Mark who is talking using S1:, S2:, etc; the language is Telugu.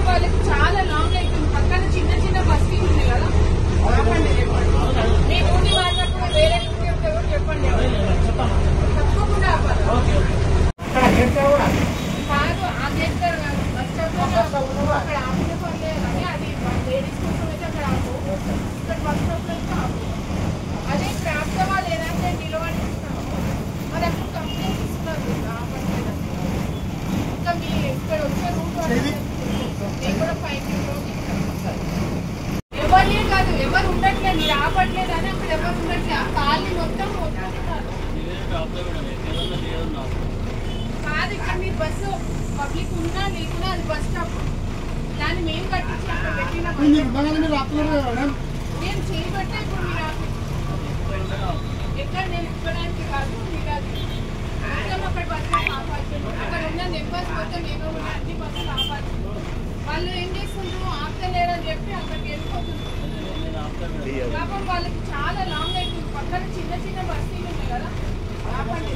S1: వాళ్ళకి చాలా లాంగ్ అవుతుంది. పక్కన చిన్న చిన్న బస్తీలు ఉన్నాయి కదా, ఆపండి చెప్పండి. మీ ఊరి వాళ్ళకు వేరే చెప్పండి, తప్పకుండా ఆపాలి. కాదు అది చేస్తారు కాదు, బస్ స్టాప్ లో అక్కడ ఆపిన పర్లేదు కానీ అది లేడీస్ కోసం అయితే అక్కడ ఆపు, ఇక్కడ బస్ స్టాప్ లో అయితే ఆపు. అదే ఇక్కడ ఆపితే వాళ్ళు ఏదంటే నిలబడి ఇస్తాను, మరి అక్కడ కంప్లైంట్ ఇస్తున్నారు ఆపండి. ఇంకా మీ ఇక్కడ వచ్చే రూట్ నేను కూడా 5 ఎవరినే కాదు, ఎవరు ఉండట్లేదు, మీరు ఆపట్లేదు అని అక్కడ ఎవరు ఉండట్లేదు. ఆ కాలనీ మొత్తం కాదు, ఇక్కడ మీరు బస్సు పబ్లిక్ ఉన్నా లేకున్నా అది బస్ స్టాప్, దాన్ని మేము కట్టించి అక్కడ పెట్టిన నేను చేయబట్టే ఇప్పుడు మీరు ఎక్కడ నేను ఇవ్వడానికి కాదు. మీరు అది మొత్తం అక్కడ బస్సు ఆపాల్సి, అక్కడ ఉన్న నెంబర్స్ మొత్తం ఏమో అన్ని బస్సులు ఆపాల్సి. వాళ్ళు ఏం చేస్తుండ్రు, ఆపుతలేరని చెప్పి అక్కడికి వెళ్ళిపోతున్నారు. పాపం వాళ్ళకి చాలా లాంగ్ అవుతుంది. పక్కన చిన్న చిన్న బస్తీలు ఉన్నాయి కదా, ఆపండి.